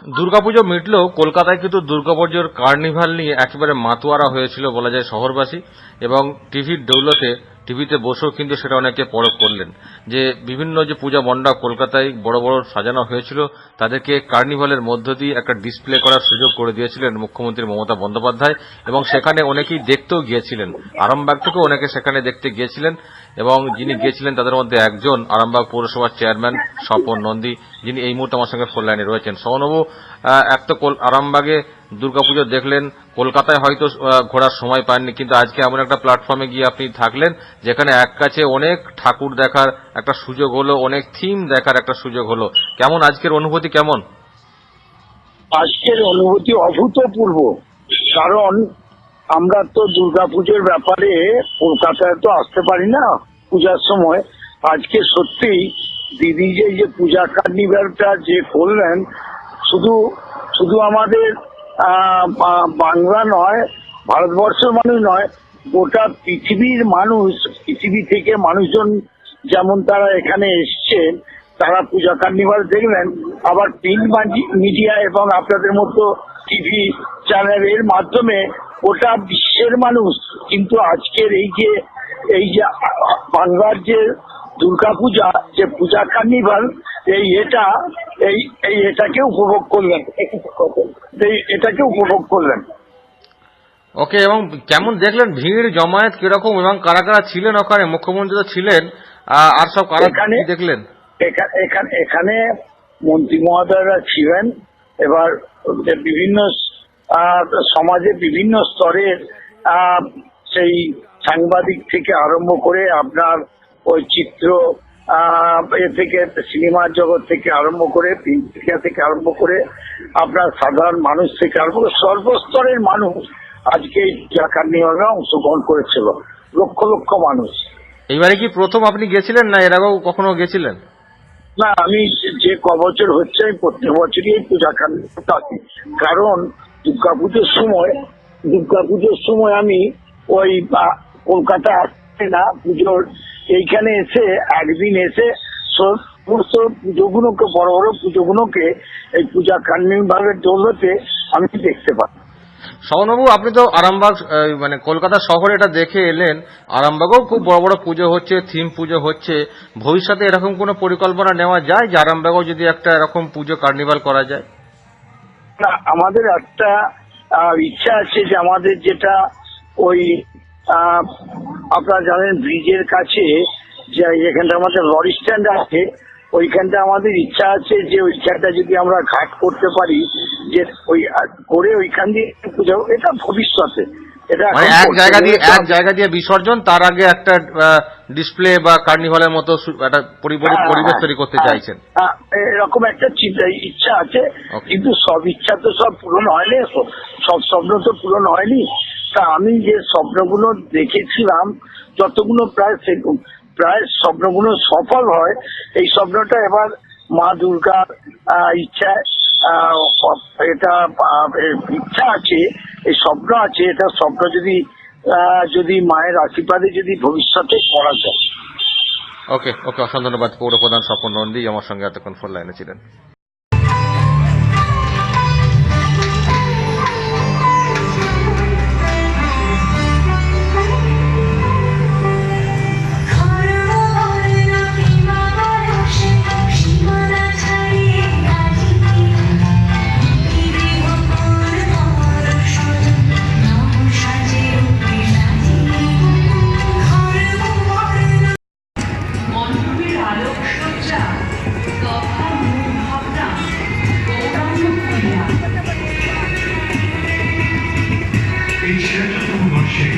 দুর্গাপুজো মিটলেও কলকাতায় কিন্তু দুর্গাপুজোর কার্নিভাল নিয়ে একেবারে মাতোয়ারা হয়েছিল বলা যায় শহরবাসী, এবং টিভির দৌলতে টিভিতে বসেও কিন্তু সেটা অনেকে পরখ করলেন যে বিভিন্ন যে পূজা মণ্ডপ কলকাতায় বড় বড় সাজানো হয়েছিল তাদেরকে কার্নিভালের মধ্য দিয়ে একটা ডিসপ্লে করার সুযোগ করে দিয়েছিলেন মুখ্যমন্ত্রী মমতা বন্দ্যোপাধ্যায়, এবং সেখানে অনেকেই দেখতেও গিয়েছিলেন। আরামবাগ থেকেও অনেকে সেখানে দেখতে গিয়েছিলেন, এবং যিনি গিয়েছিলেন তাদের মধ্যে একজন আরামবাগ পৌরসভার চেয়ারম্যান স্বপন নন্দী, যিনি এই মুহূর্তে আমার সঙ্গে ফোন লাইনে রয়েছেন। সৌনবাবু, এক তো আরামবাগে দুর্গাপুজো দেখলেন, কলকাতায় হয়তো ঘোরার সময় পাননি, কিন্তু আজকে এমন একটা প্ল্যাটফর্মে গিয়ে আপনি থাকলেন যেখানে এক কাছে অনেক ঠাকুর দেখার একটা সুযোগ হলো, অনেক থিম দেখার একটা সুযোগ হলো। কেমন আজকের অনুভূতি? কেমন আজকের অনুভূতি? অভূতপূর্ব। কারণ আমরা তো দুর্গাপুজোর ব্যাপারে কলকাতায় তো আসতে পারি না পূজার সময়। আজকে সত্যি দিদি যে পূজা কার্নিভালটা যে করলেন, শুধু আমাদের বাংলা নয়, ভারতবর্ষের মানুষ নয়, গোটা পৃথিবীর মানুষ, পৃথিবী থেকে মানুষজন যেমন তারা এখানে এসছেন, তারা পূজা কার্নিভাল দেখলেন। আবার প্রিন্ট মিডিয়া এবং আপনাদের মতো টিভি চ্যানেলের মাধ্যমে গোটা বিশ্বের মানুষ কিন্তু আজকের এই যে বাংলার যে দুর্গাপূজা, যে পূজা কার্নিভাল, এটাকে উপভোগ করলেন, এটাকে উপভোগ করলেন। ওকে, এবং কেমন দেখলেন ভিড় জমায়েত কিরকম, এবং কারা কারা ছিলেন ওখানে? মুখ্যমন্ত্রী তো ছিলেন, আর সব কারা দেখলেন? এখানে মন্ত্রী মহোদয়রা ছিলেন, এবার বিভিন্ন সমাজের বিভিন্ন স্তরের সেই সাংবাদিক থেকে আরম্ভ করে আপনার ওই চিত্র থেকে সিনেমার জগৎ থেকে আরম্ভ করে প্রিন্ট মিডিয়া থেকে আরম্ভ করে আপনার সাধারণ মানুষ থেকে আরম্ভ করে সর্বস্তরের মানুষ আজকে এই পূজা কার্নিভালে অংশগ্রহণ করেছিল, লক্ষ লক্ষ মানুষ। এইবারে কি প্রথম আপনি গেছিলেন, না এর আগেও কখনো গেছিলেন? না, আমি যে কবছর হচ্ছে আমি প্রত্যেক বছরই এই পূজা কার্নিভালে থাকি। কারণ দুর্গাপুজোর সময় আমি ওই কলকাতা আসছি না, পুজোর এইখানে এসে একদিন এসে সমস্ত পুজোগুলোকে, বড় বড় পুজোগুলোকে এই পূজা কার্নিভালের দৌলতে আমি দেখতে পাই। শওনবাবু, আপনি তো আরামবাগ মানে কলকাতা শহরে এটা দেখে এলেন, আরামবাগেও খুব বড় বড় পুজো হচ্ছে, থিম পুজো হচ্ছে। ভবিষ্যতে এরকম কোনো পরিকল্পনা নেওয়া যায় যে আরামবাগেও যদি একটা এরকম পুজো কার্নিভাল করা যায়? না, আমাদের একটা ইচ্ছা আছে যে আমাদের যেটা ওই আপনারা জানেন ব্রিজের কাছে যে এখানটা আমাদের লরি স্ট্যান্ড আছে, ওইখানটা আমাদের ইচ্ছা আছে যে ওইখানটা যদি আমরা ঘাট করতে পারি, যে ওই করে ওইখান দিয়ে পুজো, এটা ভবিষ্যতে, এটা এক জায়গা দিয়ে বিসর্জন, তার আগে একটা ডিসপ্লে বা কার্নিভালের মতো একটা পরিবেশ তৈরি করতে চাইছেন। এরকম একটা ইচ্ছা আছে, কিন্তু সব ইচ্ছা তো সব পূরণ হয়নি, সব স্বপ্ন তো পূরণ হয়নি। তা আমি যে স্বপ্নগুলো দেখেছিলাম, যতগুলো প্রায় স্বপ্নগুলো সফল হয়, এই স্বপ্নটা এবার মা দুর্গার ইচ্ছায় এটা ইচ্ছা আছে, এই স্বপ্ন আছে, এটা স্বপ্ন যদি মায়ের আশীর্বাদে যদি ভবিষ্যতে করা যায়। ওকে, অসংখ্য ধন্যবাদ। পৌরপ্রধান স্বপন নন্দী আমার সঙ্গে এতক্ষণ ফোন লাইনে ছিলেন। এই ৭৬তম বর্ষে